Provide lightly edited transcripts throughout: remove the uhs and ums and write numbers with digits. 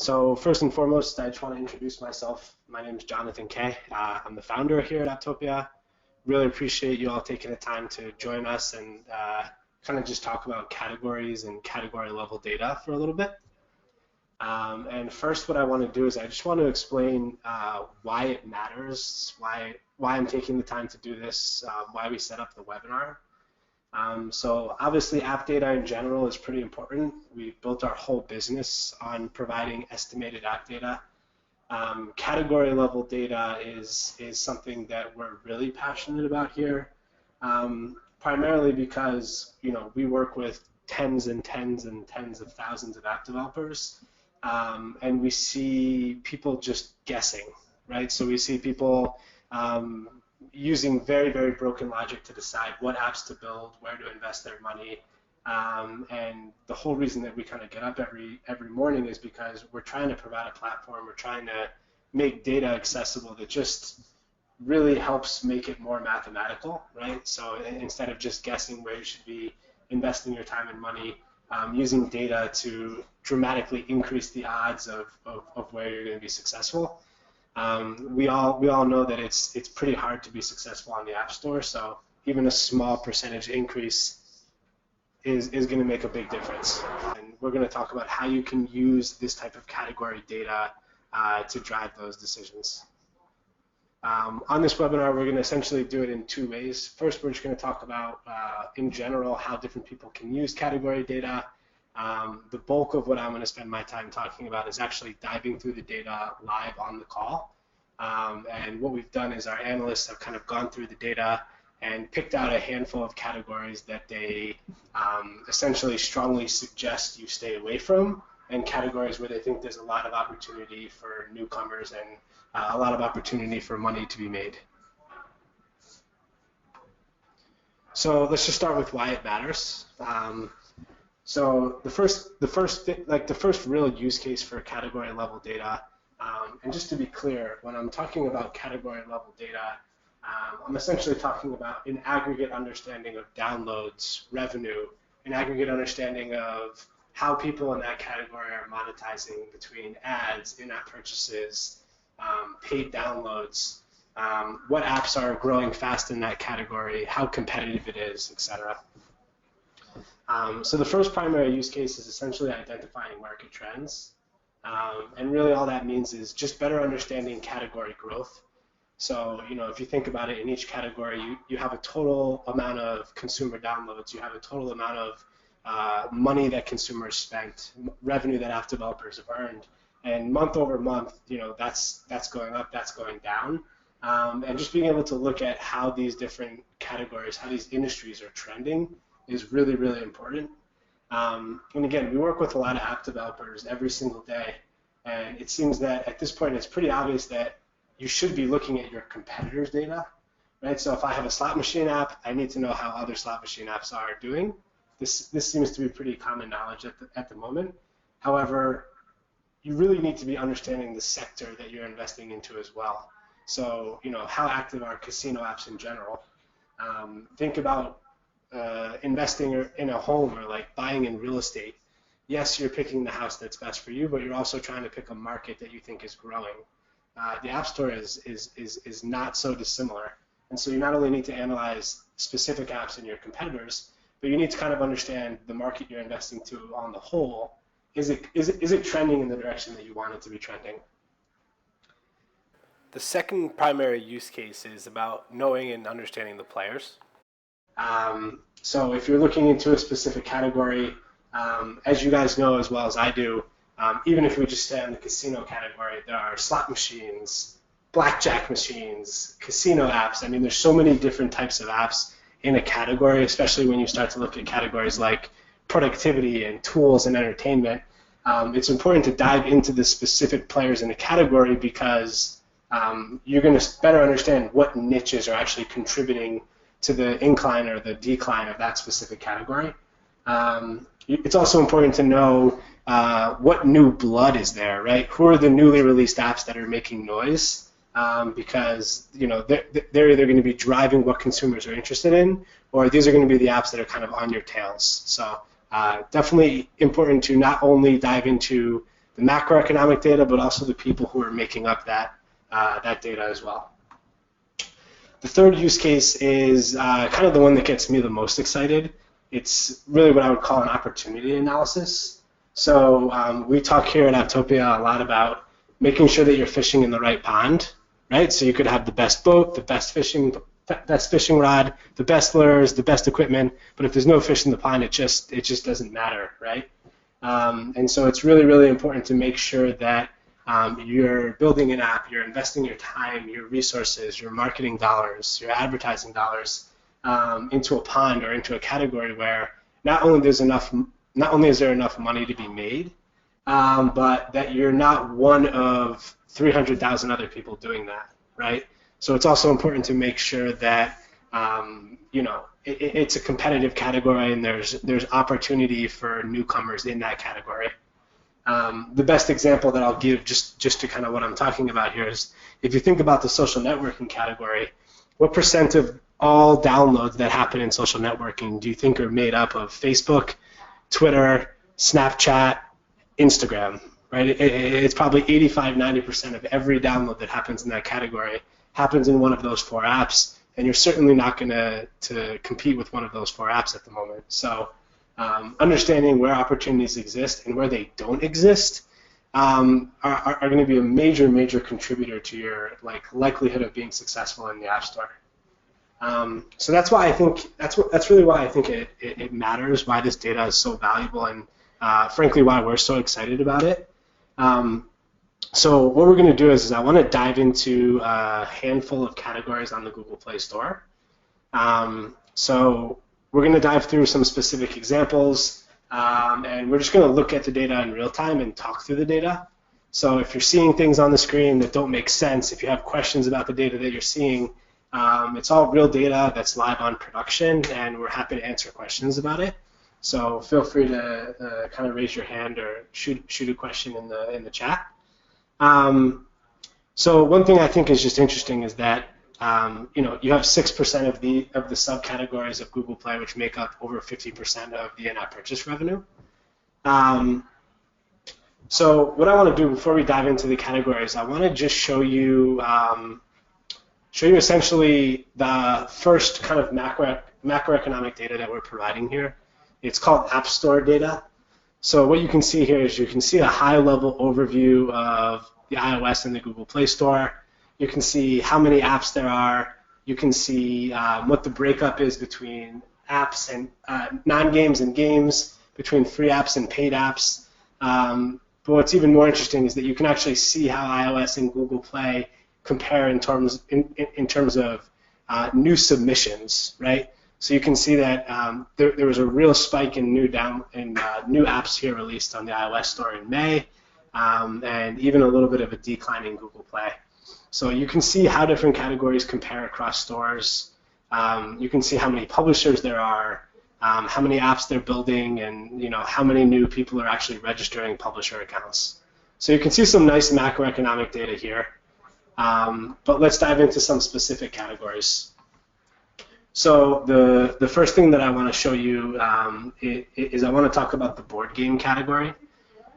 So first and foremost, I just want to introduce myself. My name is Jonathan Kay. I'm the founder here at Apptopia. Really appreciate you all taking the time to join us and kind of just talk about categories and category level data for a little bit. And first, what I want to do is I just want to explain why it matters, why I'm taking the time to do this, why we set up the webinar. So obviously app data in general is pretty important. We built our whole business on providing estimated app data. Category level data is something that we're really passionate about here, primarily because we work with tens and tens and tens of thousands of app developers, and we see people just guessing, right? So we see people using very, very broken logic to decide what apps to build, where to invest their money. And the whole reason that we kind of get up every morning is because we're trying to provide a platform, we're trying to make data accessible that just really helps make it more mathematical, right? So instead of just guessing where you should be investing your time and money, using data to dramatically increase the odds of where you're going to be successful. We all know that it's pretty hard to be successful on the App Store, so even a small percentage increase is going to make a big difference. And we're going to talk about how you can use this type of category data to drive those decisions. On this webinar, we're going to essentially do it in two ways. First, we're just going to talk about, in general, how different people can use category data. The bulk of what I'm going to spend my time talking about is actually diving through the data live on the call. And what we've done is our analysts have kind of gone through the data and picked out a handful of categories that they essentially strongly suggest you stay away from, and categories where they think there's a lot of opportunity for newcomers and a lot of opportunity for money to be made. So let's just start with why it matters. So the first real use case for category level data, and just to be clear, when I'm talking about category level data, I'm essentially talking about an aggregate understanding of downloads, revenue, an aggregate understanding of how people in that category are monetizing between ads, in-app purchases, paid downloads, what apps are growing fast in that category, how competitive it is, etc. So the first primary use case is essentially identifying market trends. And really all that means is just better understanding category growth. So, if you think about it, in each category, you have a total amount of consumer downloads, you have a total amount of money that consumers spent, revenue that app developers have earned. And month over month, that's going up, that's going down. And just being able to look at how these different categories, how these industries are trending is really, really important. And again, we work with a lot of app developers every single day, and it seems that at this point it's pretty obvious that you should be looking at your competitors' data, right? So if I have a slot machine app, I need to know how other slot machine apps are doing. This seems to be pretty common knowledge at the moment. However, you really need to be understanding the sector that you're investing into as well. So, how active are casino apps in general? Think about investing in a home or like buying in real estate. Yes, you're picking the house that's best for you, but you're also trying to pick a market that you think is growing. The App Store is not so dissimilar, and so you not only need to analyze specific apps and your competitors, but you need to kind of understand the market you're investing to on the whole. Is it trending in the direction that you want it to be trending? The second primary use case is about knowing and understanding the players. So if you're looking into a specific category, as you guys know as well as I do, even if we just stay on the casino category, there are slot machines, blackjack machines, casino apps. I mean, there's so many different types of apps in a category, especially when you start to look at categories like productivity and tools and entertainment. It's important to dive into the specific players in a category because you're going to better understand what niches are actually contributing to the incline or the decline of that specific category. It's also important to know what new blood is there, right? Who are the newly released apps that are making noise? Because they're either going to be driving what consumers are interested in, or these are going to be the apps that are kind of on your tails. So definitely important to not only dive into the the macroeconomic data, but also the people who are making up that data as well. The third use case is kind of the one that gets me the most excited. It's really what I would call an opportunity analysis. So we talk here at Apptopia a lot about making sure that you're fishing in the right pond, right? So you could have the best boat, the best fishing rod, the best lures, the best equipment, but if there's no fish in the pond, it just doesn't matter, right? And so it's really, really important to make sure that you're building an app, you're investing your time, your resources, your marketing dollars, your advertising dollars into a pond or into a category where not only is there enough money to be made, but that you're not one of 300,000 other people doing that, right? So it's also important to make sure that it's a competitive category and there's opportunity for newcomers in that category. The best example that I'll give just to kind of what I'm talking about here is if you think about the social networking category, what percent of all downloads that happen in social networking do you think are made up of Facebook, Twitter, Snapchat, Instagram, right? It's probably 85–90% of every download that happens in that category happens in one of those 4 apps, and you're certainly not going to compete with one of those 4 apps at the moment. So understanding where opportunities exist and where they don't exist are going to be a major, major contributor to your likelihood of being successful in the App Store. So that's why I think that's really why I think it matters, why this data is so valuable, and frankly why we're so excited about it. So what we're going to do is I want to dive into a handful of categories on the Google Play Store. So we're going to dive through some specific examples, and we're just going to look at the data in real time and talk through the data. So if you're seeing things on the screen that don't make sense, if you have questions about the data that you're seeing, it's all real data that's live on production, and we're happy to answer questions about it. So feel free to kind of raise your hand or shoot a question in the chat. So one thing I think is just interesting is that you have 6% of the subcategories of Google Play, which make up over 50% of the in-app purchase revenue. So what I want to do before we dive into the categories, I want to just show you essentially the first kind of macroeconomic data that we're providing here. It's called App Store data. So what you can see here is you can see a high-level overview of the iOS and the Google Play Store. You can see how many apps there are. You can see what the breakup is between apps and non-games and games, between free apps and paid apps. But what's even more interesting is that you can actually see how iOS and Google Play compare in terms of new submissions, right? So you can see that there was a real spike in new apps here released on the iOS store in May, and even a little bit of a decline in Google Play. So you can see how different categories compare across stores. You can see how many publishers there are, how many apps they're building, and how many new people are actually registering publisher accounts. So you can see some nice macroeconomic data here. But let's dive into some specific categories. So the first thing that I want to show you is I want to talk about the board game category.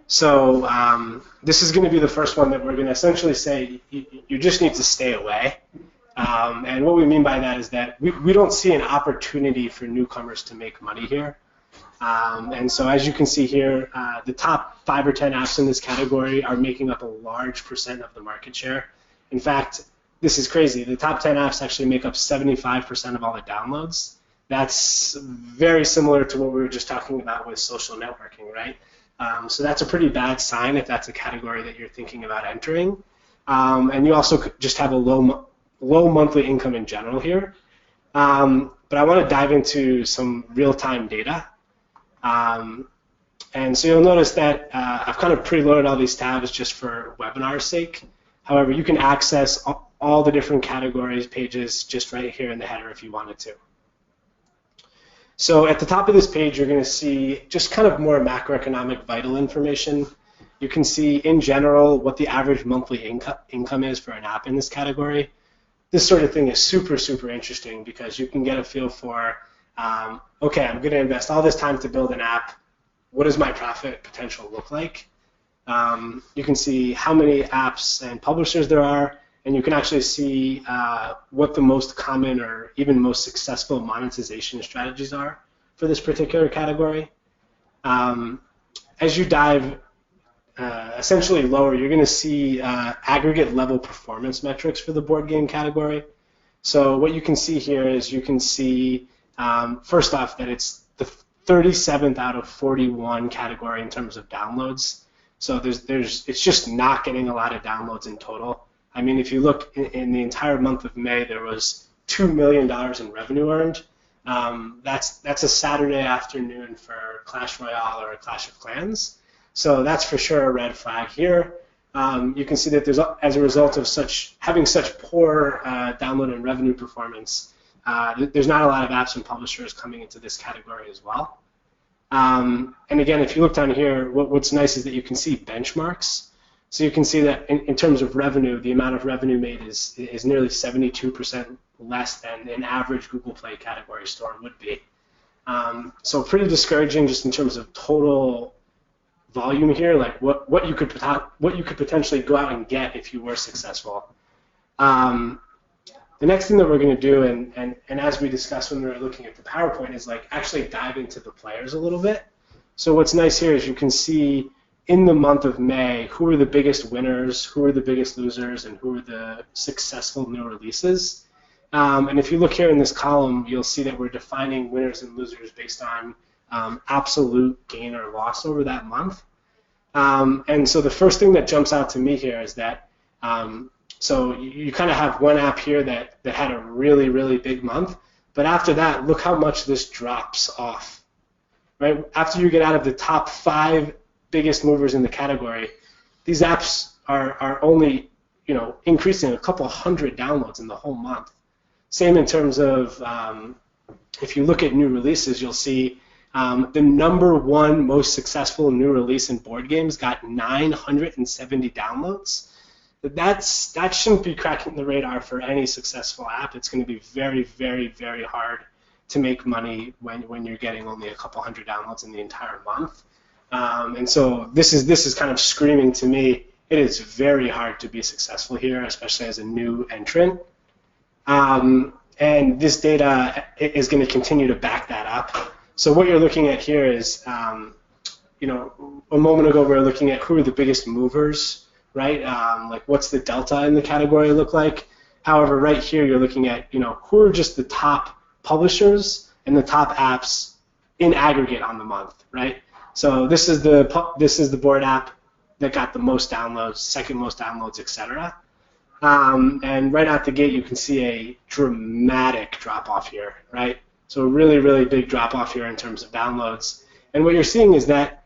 So this is going to be the first one that we're going to essentially say you just need to stay away. And what we mean by that is that we don't see an opportunity for newcomers to make money here. And so as you can see here, the top 5 or 10 apps in this category are making up a large percent of the market share. In fact, this is crazy. The top 10 apps actually make up 75% of all the downloads. That's very similar to what we were just talking about with social networking, right? So that's a pretty bad sign if that's a category that you're thinking about entering. And you also just have a low monthly income in general here. But I want to dive into some real-time data. And so you'll notice that I've kind of preloaded all these tabs just for webinar's sake. However, you can access all the different categories pages just right here in the header if you wanted to. So at the top of this page, you're going to see just kind of more macroeconomic vital information. You can see in general what the average monthly income is for an app in this category. This sort of thing is super, super interesting because you can get a feel for, okay, I'm going to invest all this time to build an app. What does my profit potential look like? You can see how many apps and publishers there are, and you can actually see what the most common or even most successful monetization strategies are for this particular category. As you dive essentially lower, you're going to see aggregate level performance metrics for the board game category. So what you can see here is you can see, first off, that it's the 37th out of 41 category in terms of downloads. So it's just not getting a lot of downloads in total. I mean, if you look in the entire month of May, there was $2 million in revenue earned. That's a Saturday afternoon for Clash Royale or Clash of Clans. So that's for sure a red flag here. You can see that there's, as a result of having such poor download and revenue performance, there's not a lot of apps and publishers coming into this category as well. And again, if you look down here, what's nice is that you can see benchmarks. So you can see that in terms of revenue, the amount of revenue made is nearly 72% less than an average Google Play category store would be. So pretty discouraging just in terms of total volume here, like what you could potentially go out and get if you were successful. The next thing that we're going to do, and as we discussed when we were looking at the PowerPoint, is like actually dive into the players a little bit. So what's nice here is you can see in the month of May who are the biggest winners, who are the biggest losers, and who are the successful new releases. And if you look here in this column, you'll see that we're defining winners and losers based on absolute gain or loss over that month. And so the first thing that jumps out to me here is that so you kind of have one app here that had a really, really big month, but after that, look how much this drops off. Right? After you get out of the top 5 biggest movers in the category, these apps are only increasing a couple hundred downloads in the whole month. Same in terms of if you look at new releases, you'll see the #1 most successful new release in board games got 970 downloads. That shouldn't be cracking the radar for any successful app. It's going to be very, very, very hard to make money when you're getting only a couple hundred downloads in the entire month. And so this is kind of screaming to me, it is very hard to be successful here, especially as a new entrant. And this data is going to continue to back that up. So what you're looking at here is, a moment ago we were looking at who are the biggest movers, right? Like what's the delta in the category look like? However, right here you're looking at, who are just the top publishers and the top apps in aggregate on the month, right? So this is the board app that got the most downloads, second most downloads, etc. And right out the gate, you can see a dramatic drop-off here, right? So a really, really big drop-off here in terms of downloads. And what you're seeing is that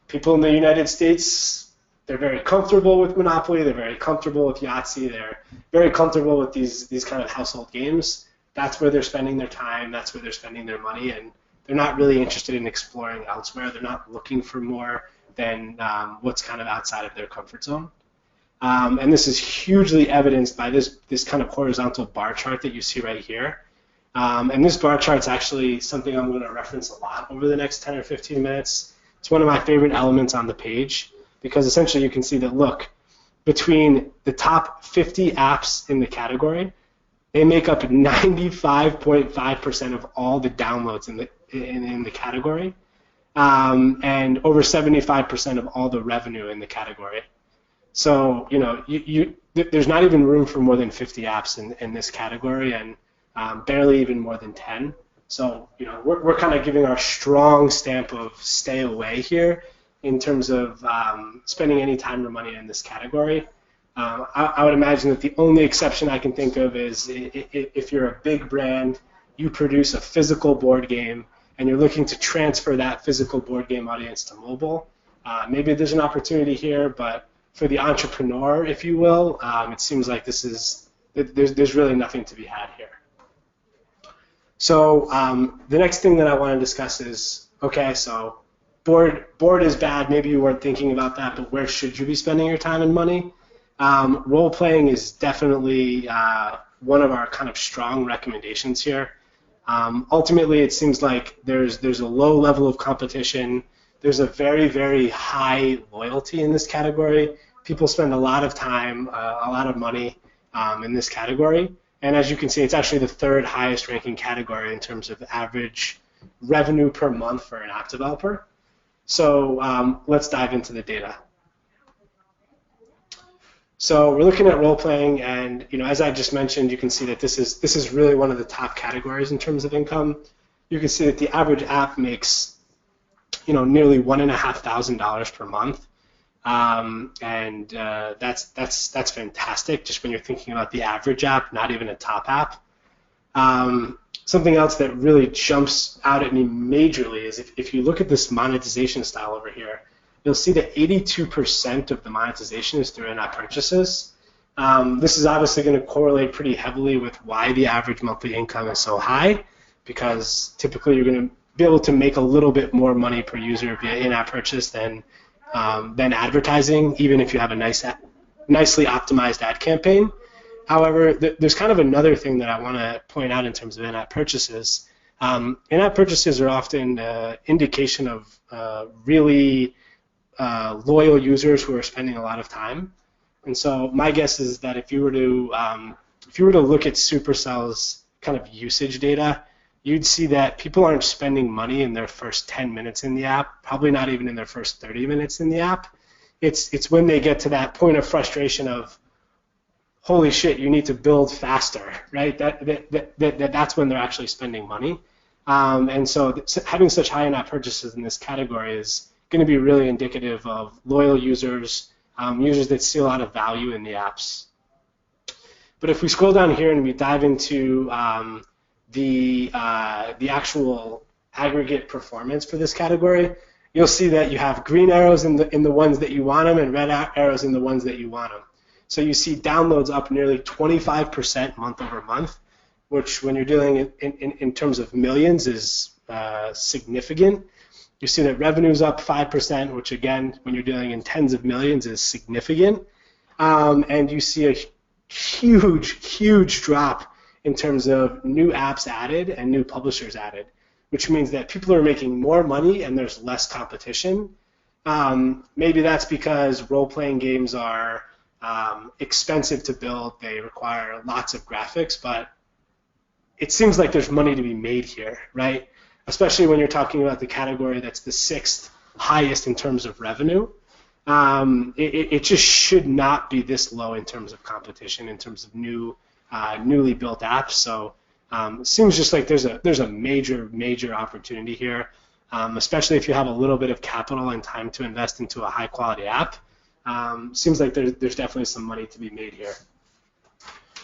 people in the United States, they're very comfortable with Monopoly, they're very comfortable with Yahtzee, they're very comfortable with these kind of household games. That's where they're spending their time, that's where they're spending their money, and they're not really interested in exploring elsewhere. They're not looking for more than what's kind of outside of their comfort zone. And this is hugely evidenced by this kind of horizontal bar chart that you see right here. And this bar chart is actually something I'm going to reference a lot over the next 10 or 15 minutes. It's one of my favorite elements on the page because essentially you can see that, look, between the top 50 apps in the category, they make up 95.5% of all the downloads in the category, and over 75% of all the revenue in the category. So there's not even room for more than 50 apps in this category, and barely even more than 10. So we're kind of giving our strong stamp of stay away here in terms of spending any time or money in this category. I would imagine that the only exception I can think of is if you're a big brand, you produce a physical board game, and you're looking to transfer that physical board game audience to mobile. Maybe there's an opportunity here, but for the entrepreneur, if you will, it seems like there's really nothing to be had here. So the next thing that I want to discuss is, okay, so board is bad. Maybe you weren't thinking about that, but where should you be spending your time and money? Role-playing is definitely one of our kind of strong recommendations here. Ultimately, it seems like there's a low level of competition. there's a very, very high loyalty in this category. People spend a lot of time, a lot of money in this category. And as you can see, it's actually the third highest ranking category in terms of average revenue per month for an app developer. So let's dive into the data. So we're looking at role-playing, and as I just mentioned, you can see that this is really one of the top categories in terms of income. You can see that the average app makes nearly $1,500 per month. That's fantastic, just when you're thinking about the average app, not even a top app. Something else that really jumps out at me majorly is if you look at this monetization style over here, you'll see that 82% of the monetization is through in-app purchases. This is obviously going to correlate pretty heavily with why the average monthly income is so high, because typically you're going to be able to make a little bit more money per user via in-app purchase than advertising, even if you have a nicely optimized ad campaign. However, there's kind of another thing that I want to point out in terms of in-app purchases. In-app purchases are often an indication of really loyal users who are spending a lot of time. And so my guess is that if you were to look at Supercell's kind of usage data, you'd see that people aren't spending money in their first 10 minutes in the app, probably not even in their first 30 minutes in the app. It's when they get to that point of frustration of, holy shit, you need to build faster, right? That's when they're actually spending money. And so having such high in-app purchases in this category is going to be really indicative of loyal users, users that see a lot of value in the apps. But if we scroll down here and we dive into the actual aggregate performance for this category, you'll see that you have green arrows in the ones that you want them and red arrows in the ones that you want them. So you see downloads up nearly 25% month over month, which when you're dealing in terms of millions is significant. You see that revenue's up 5%, which again, when you're dealing in tens of millions is significant. And you see a huge drop in terms of new apps added and new publishers added, which means that people are making more money and there's less competition. Maybe that's because role-playing games are expensive to build, they require lots of graphics, but it seems like there's money to be made here, right? Especially when you're talking about the category that's the 6th highest in terms of revenue. It just should not be this low in terms of competition, in terms of newly built apps. So it seems just like there's a major opportunity here, especially if you have a little bit of capital and time to invest into a high quality app. Seems like there's definitely some money to be made here.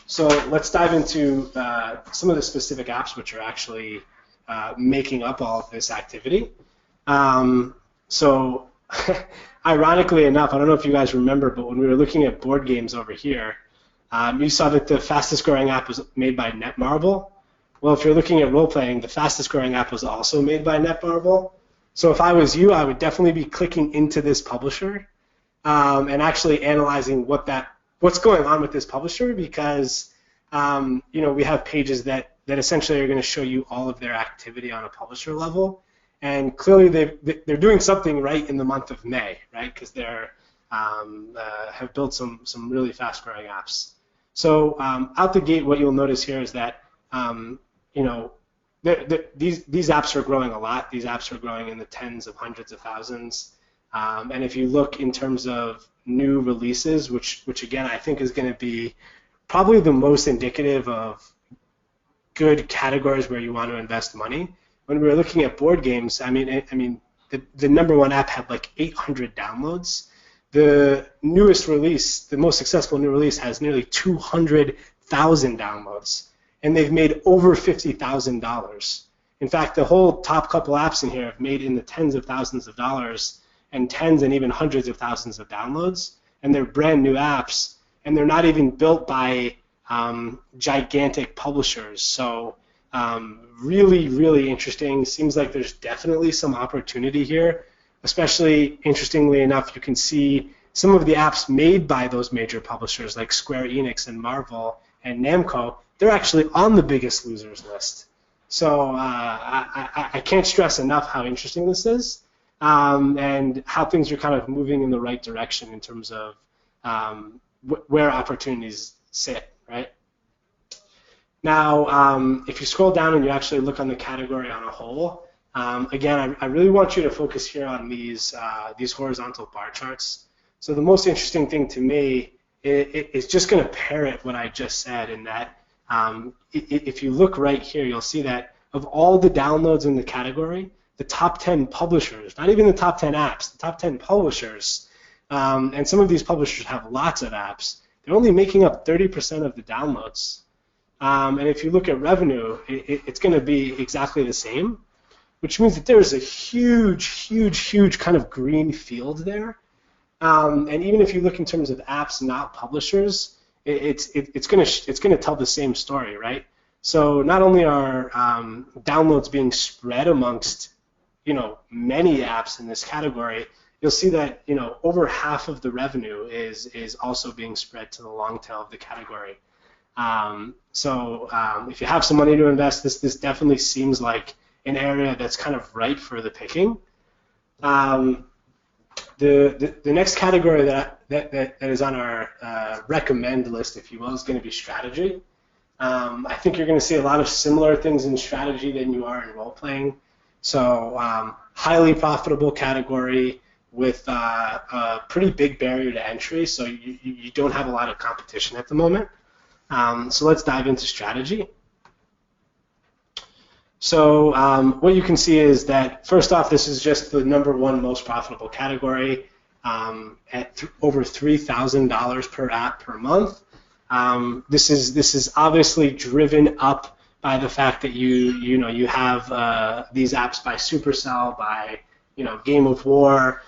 So let's dive into some of the specific apps which are actually making up all of this activity. So ironically enough, I don't know if you guys remember, but when we were looking at board games over here, you saw that the fastest growing app was made by Netmarble. Well, if you're looking at role-playing, the fastest growing app was also made by Netmarble. So if I was you, I would definitely be clicking into this publisher and actually analyzing what's going on with this publisher, because we have pages that essentially are going to show you all of their activity on a publisher level, and clearly they're doing something right in the month of May, right? Because they're have built some really fast-growing apps. So out the gate, what you'll notice here is that these apps are growing a lot. These apps are growing in the tens of hundreds of thousands. And if you look in terms of new releases, which again I think is going to be probably the most indicative of good categories where you want to invest money. When we were looking at board games, I mean the number one app had like 800 downloads. The newest release, the most successful new release, has nearly 200,000 downloads, and they've made over $50,000. In fact, the whole top couple apps in here have made in the tens of thousands of dollars and tens and even hundreds of thousands of downloads, and they're brand new apps, and they're not even built by gigantic publishers. So really interesting. Seems like there's definitely some opportunity here. Especially interestingly enough, you can see some of the apps made by those major publishers like Square Enix and Marvel and Namco. They're actually on the biggest losers list. So I can't stress enough how interesting this is. and how things are kind of moving in the right direction in terms of where opportunities sit, right? Now, if you scroll down and you actually look on the category on a whole, again, I really want you to focus here on these horizontal bar charts. So the most interesting thing to me is just going to parrot what I just said, in that if you look right here, you'll see that of all the downloads in the category, the top 10 publishers, not even the top 10 apps, the top 10 publishers, and some of these publishers have lots of apps, they're only making up 30% of the downloads. And if you look at revenue, it's going to be exactly the same, which means that there's a huge kind of green field there. And even if you look in terms of apps, not publishers, it's going to tell the same story, right? So not only are downloads being spread amongst many apps in this category, you'll see that over half of the revenue is also being spread to the long tail of the category. So if you have some money to invest, this definitely seems like an area that's kind of ripe for the picking. The next category that is on our recommend list, if you will, is going to be strategy. I think you're going to see a lot of similar things in strategy than you are in role-playing. So highly profitable category with a pretty big barrier to entry, so you don't have a lot of competition at the moment. So let's dive into strategy. So what you can see is that, first off, this is just the #1 most profitable category at over $3,000 per app per month. This is obviously driven up by the fact that you have these apps by Supercell, by Game of War,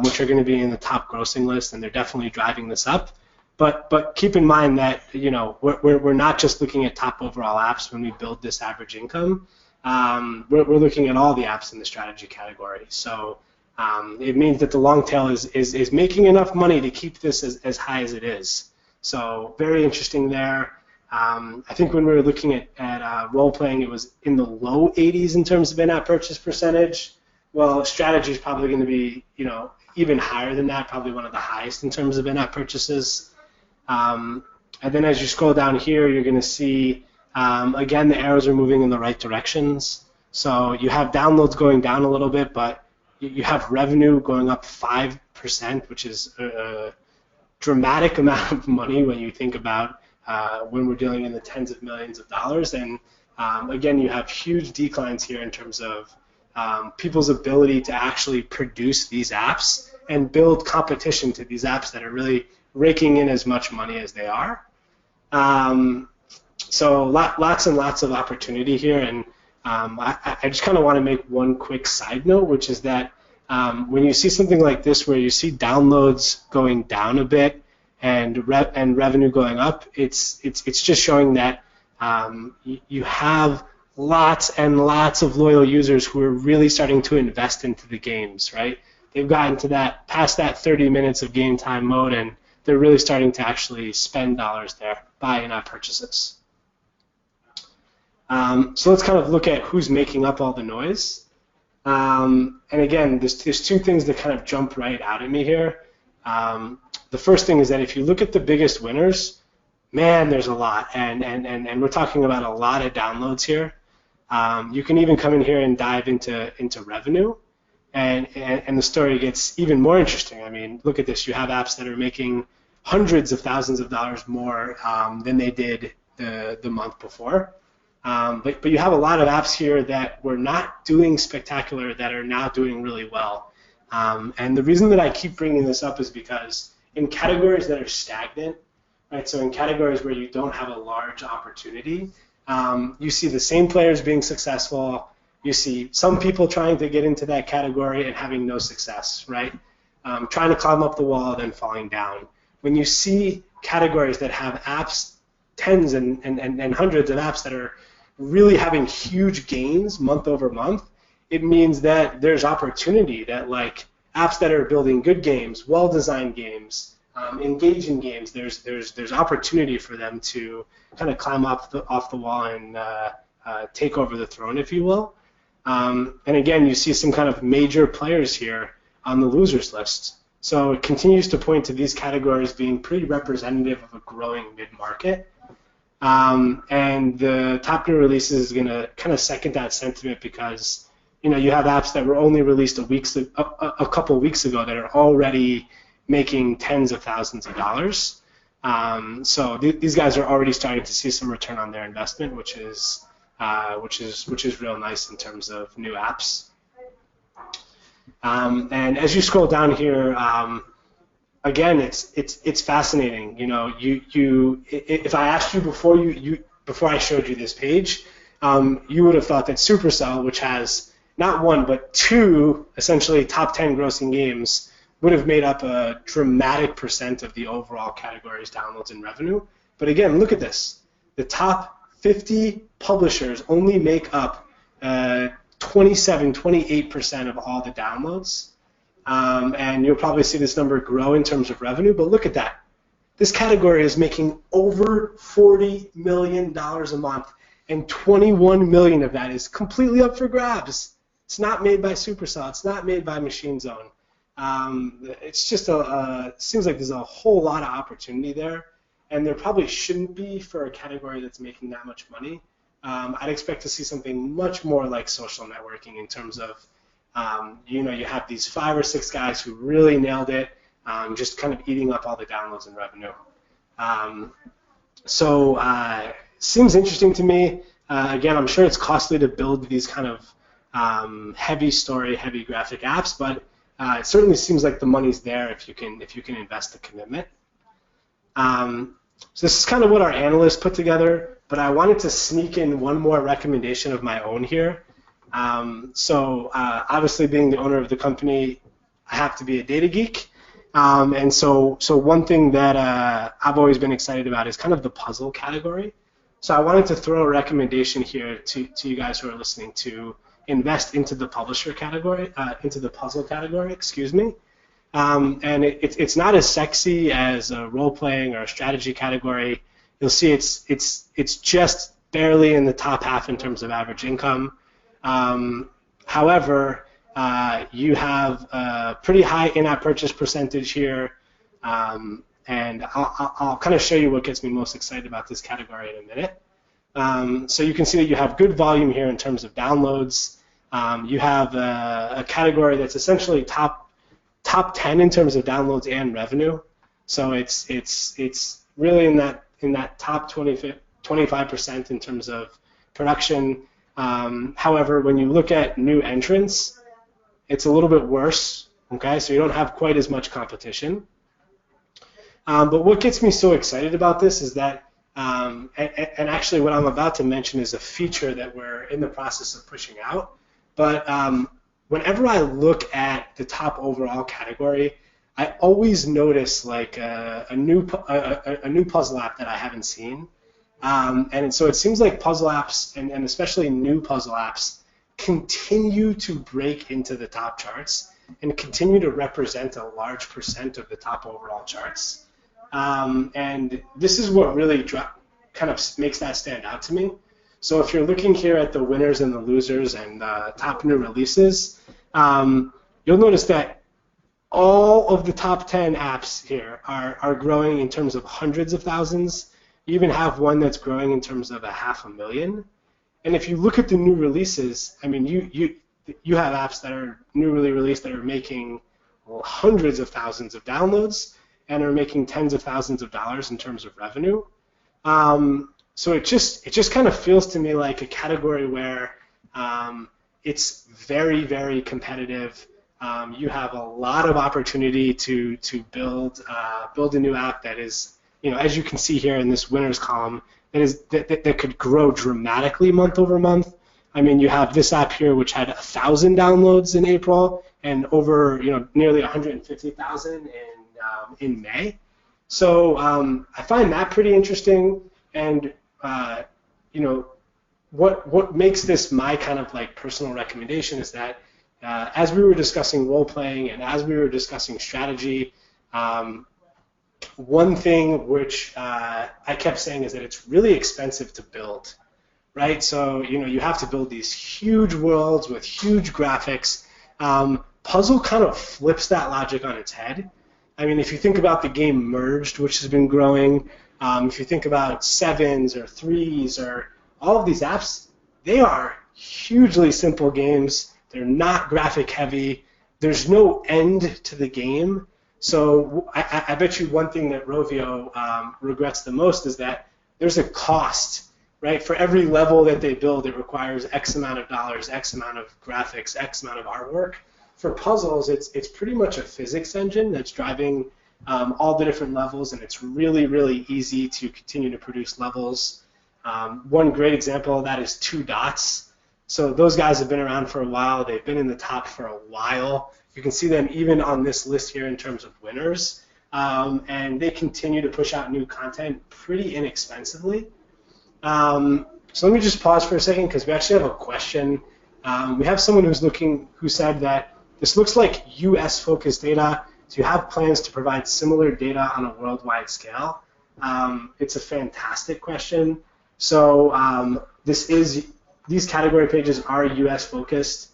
which are going to be in the top grossing list, and they're definitely driving this up. But keep in mind that we're not just looking at top overall apps when we build this average income. We're looking at all the apps in the strategy category. So it means that the long tail is making enough money to keep this as high as it is. So very interesting there. I think when we were looking at role-playing, it was in the low 80s in terms of in-app purchase percentage. Well, strategy is probably going to be even higher than that, probably one of the highest in terms of in-app purchases. And then as you scroll down here, you're going to see, again, the arrows are moving in the right directions. So you have downloads going down a little bit, but you have revenue going up 5%, which is a dramatic amount of money when you think about when we're dealing in the tens of millions of dollars. And again, you have huge declines here in terms of people's ability to actually produce these apps and build competition to these apps that are really raking in as much money as they are. So lots and lots of opportunity here, and I just kind of want to make one quick side note, which is that when you see something like this where you see downloads going down a bit and revenue going up, it's just showing that you have lots and lots of loyal users who are really starting to invest into the games, right? They've gotten to past that 30 minutes of game time mode, and they're really starting to actually spend dollars there, buy in-app purchases. So let's kind of look at who's making up all the noise. And again, there's two things that kind of jump right out at me here. The first thing is that if you look at the biggest winners, man, there's a lot, and we're talking about a lot of downloads here. You can even come in here and dive into revenue, and the story gets even more interesting. I mean, look at this. You have apps that are making hundreds of thousands of dollars more than they did the month before. But you have a lot of apps here that were not doing spectacular that are now doing really well. And the reason that I keep bringing this up is because in categories that are stagnant, right, so in categories where you don't have a large opportunity, you see the same players being successful. You see some people trying to get into that category and having no success, right? Trying to climb up the wall, then falling down. When you see categories that have apps, tens and hundreds of apps that are really having huge gains month over month, it means that there's opportunity, that like apps that are building good games, well-designed games, engaging games, there's opportunity for them to kind of climb off the wall and take over the throne, if you will. And again, you see some kind of major players here on the losers list. So it continues to point to these categories being pretty representative of a growing mid-market. And the top new releases is going to kind of second that sentiment because you have apps that were only released a couple weeks ago that are already making tens of thousands of dollars. So these guys are already starting to see some return on their investment, which is real nice in terms of new apps. And as you scroll down here, again, it's fascinating. If I asked you before I showed you this page, you would have thought that Supercell, which has not one but two essentially top 10 grossing games, would have made up a dramatic % of the overall category's downloads and revenue. But again, look at this. The top 50 publishers only make up 28% of all the downloads. And you'll probably see this number grow in terms of revenue, but look at that. This category is making over $40 million a month, and 21 million of that is completely up for grabs. It's not made by Supercell. It's not made by Machine Zone. It's just seems like there's a whole lot of opportunity there, and there probably shouldn't be for a category that's making that much money. I'd expect to see something much more like social networking in terms of, you have these 5 or 6 guys who really nailed it, just kind of eating up all the downloads and revenue. Seems interesting to me. Again, I'm sure it's costly to build these kind of heavy story, heavy graphic apps, but it certainly seems like the money's there if you can invest the commitment. So this is kind of what our analysts put together, but I wanted to sneak in one more recommendation of my own here. Obviously, being the owner of the company, I have to be a data geek. And so one thing that I've always been excited about is kind of the puzzle category. So I wanted to throw a recommendation here to you guys who are listening to invest into the publisher category, into the puzzle category, excuse me. And it's not as sexy as a role-playing or a strategy category. You'll see it's just barely in the top half in terms of average income. However, you have a pretty high in-app purchase percentage here, and I'll kind of show you what gets me most excited about this category in a minute. So you can see that you have good volume here in terms of downloads. You have a category that's essentially top 10 in terms of downloads and revenue. So it's really in that top 25% in terms of production. However, when you look at new entrants, it's a little bit worse. Okay, so you don't have quite as much competition. But what gets me so excited about this is that, and actually what I'm about to mention is a feature that we're in the process of pushing out. But whenever I look at the top overall category, I always notice like a new puzzle app that I haven't seen. And so it seems like puzzle apps, and especially new puzzle apps, continue to break into the top charts and continue to represent a large % of the top overall charts. And this is what really kind of makes that stand out to me. So if you're looking here at the winners and the losers and top new releases, you'll notice that all of the top 10 apps here are growing in terms of hundreds of thousands. You even have one that's growing in terms of 500,000. And if you look at the new releases, I mean, you have apps that are newly released that are making hundreds of thousands of downloads and are making tens of thousands of dollars in terms of revenue. So it just kind of feels to me like a category where it's very, very competitive. You have a lot of opportunity to build a new app that is, as you can see here in this winners column, that could grow dramatically month over month. I mean, you have this app here which had 1,000 downloads in April and over nearly 150,000 in May. So I find that pretty interesting. And what makes this my kind of like personal recommendation is that as we were discussing role playing and as we were discussing strategy, one thing which I kept saying is that it's really expensive to build right? So, you have to build these huge worlds with huge graphics. Puzzle kind of flips that logic on its head. I mean, if you think about the game Merged, which has been growing, if you think about Sevens or Threes or all of these apps, they are hugely simple games. They're not graphic heavy. There's no end to the game. So I bet you one thing that Rovio regrets the most is that there's a cost, right? For every level that they build, it requires X amount of dollars, X amount of graphics, X amount of artwork. For puzzles, it's pretty much a physics engine that's driving all the different levels, and it's really, really easy to continue to produce levels. One great example of that is Two Dots. So those guys have been around for a while. They've been in the top for a while. You can see them even on this list here in terms of winners. And they continue to push out new content pretty inexpensively. So let me just pause for a second because we actually have a question. We have someone who said that this looks like US-focused data. Do you have plans to provide similar data on a worldwide scale? It's a fantastic question. So these category pages are US-focused.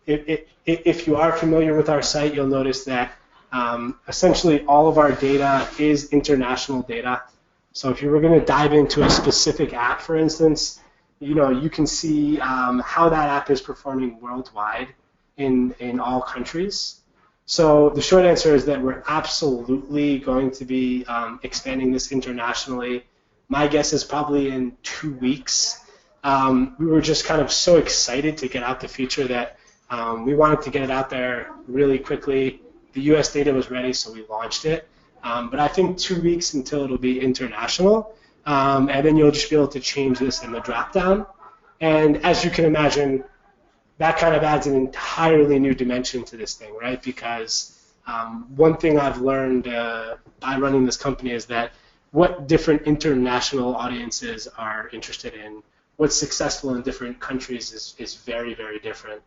If you are familiar with our site, you'll notice that essentially all of our data is international data. So if you were going to dive into a specific app, for instance, you can see how that app is performing worldwide in all countries. So the short answer is that we're absolutely going to be expanding this internationally. My guess is probably in 2 weeks. We were just kind of so excited to get out the feature that we wanted to get it out there really quickly. The US data was ready, so we launched it. But I think 2 weeks until it'll be international, and then you'll just be able to change this in the dropdown. And as you can imagine, that kind of adds an entirely new dimension to this thing, right? Because one thing I've learned by running this company is that what different international audiences are interested in, what's successful in different countries is very, very different.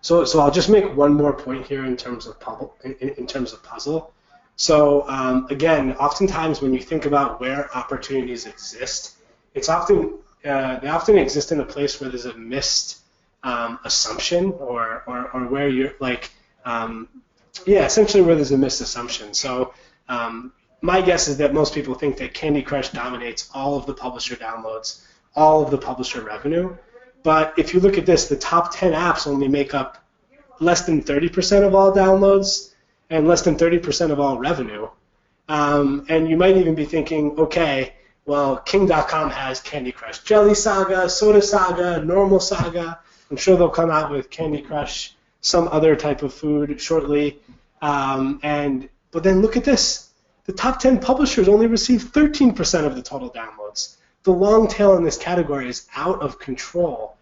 So I'll just make one more point here in terms of puzzle. So again, oftentimes when you think about where opportunities exist, they often exist in a place where there's a missed assumption or where you're like, essentially where there's a missed assumption. So my guess is that most people think that Candy Crush dominates all of the publisher downloads, all of the publisher revenue. But if you look at this, the top 10 apps only make up less than 30% of all downloads and less than 30% of all revenue. And you might even be thinking, okay, well, King.com has Candy Crush Jelly Saga, Soda Saga, Normal Saga. I'm sure they'll come out with Candy Crush, some other type of food shortly. But then look at this. The top 10 publishers only receive 13% of the total downloads. The long tail in this category is out of control.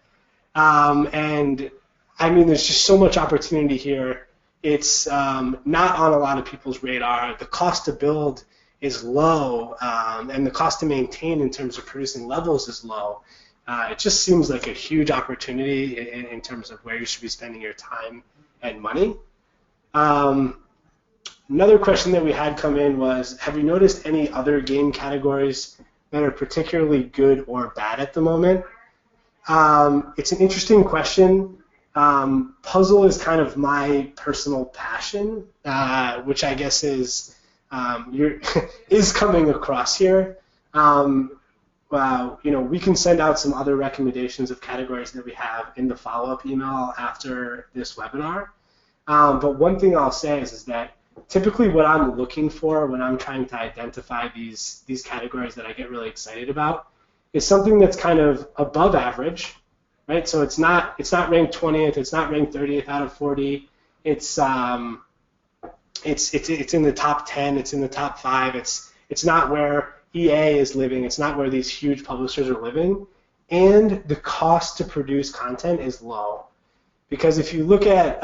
And I mean, there's just so much opportunity here. It's not on a lot of people's radar. The cost to build is low, and the cost to maintain in terms of producing levels is low. It just seems like a huge opportunity in terms of where you should be spending your time and money. Another question that we had come in was, have you noticed any other game categories that are particularly good or bad at the moment? It's an interesting question. Puzzle is kind of my personal passion, which I guess is is coming across here. We can send out some other recommendations of categories that we have in the follow-up email after this webinar. But one thing I'll say is that typically what I'm looking for when I'm trying to identify these categories that I get really excited about is something that's kind of above average, right? So it's not ranked 20th, it's not ranked 30th out of 40. It's in the top 10, it's in the top 5. It's not where EA is living, it's not where these huge publishers are living, and the cost to produce content is low. Because if you look at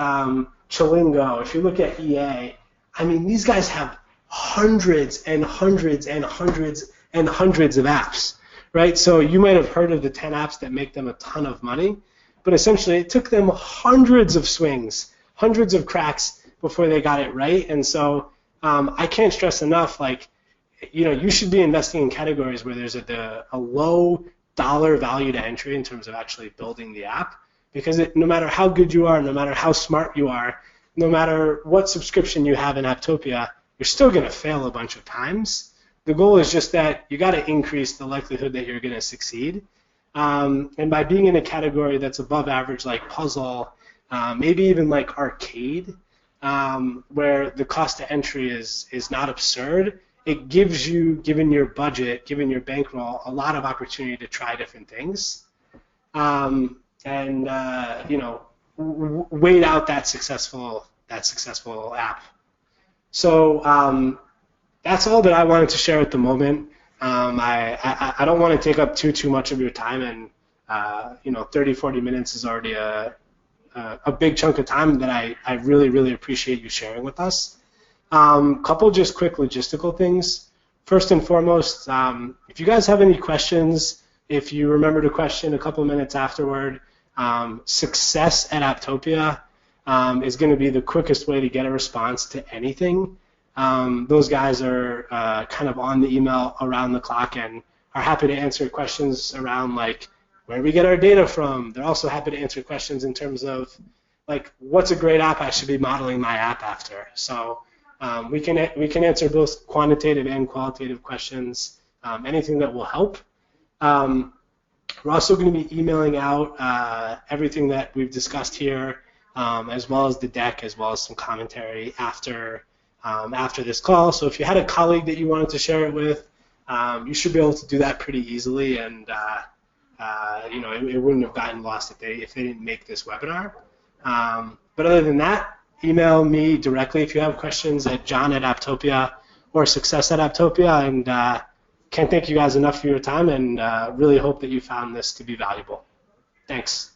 Chilingo, if you look at EA, I mean, these guys have hundreds and hundreds and hundreds and hundreds of apps, right? So you might have heard of the 10 apps that make them a ton of money, but essentially it took them hundreds of swings, hundreds of cracks before they got it right. And so I can't stress enough, like, you should be investing in categories where there's a low dollar value to entry in terms of actually building the app, because no matter how good you are, no matter how smart you are, no matter what subscription you have in Apptopia, you're still going to fail a bunch of times. The goal is just that you got to increase the likelihood that you're going to succeed. And by being in a category that's above average, like puzzle, maybe even like arcade, where the cost to entry is not absurd, it gives you, given your budget, given your bankroll, a lot of opportunity to try different things, and wait out that successful app. So that's all that I wanted to share at the moment. I don't want to take up too much of your time, and 30-40 minutes is already a big chunk of time that I really appreciate you sharing with us. Couple just quick logistical things. First and foremost, if you guys have any questions, if you remembered a question a couple minutes afterward, success@Apptopia is going to be the quickest way to get a response to anything. Those guys are kind of on the email around the clock and are happy to answer questions around like where we get our data from. They're also happy to answer questions in terms of like what's a great app I should be modeling my app after. So we can answer both quantitative and qualitative questions, anything that will help. We're also going to be emailing out everything that we've discussed here, as well as the deck, as well as some commentary after this call. So if you had a colleague that you wanted to share it with, you should be able to do that pretty easily, and it wouldn't have gotten lost if they didn't make this webinar. But other than that, email me directly if you have questions at john@Apptopia or success@Apptopia, and can't thank you guys enough for your time, and really hope that you found this to be valuable. Thanks.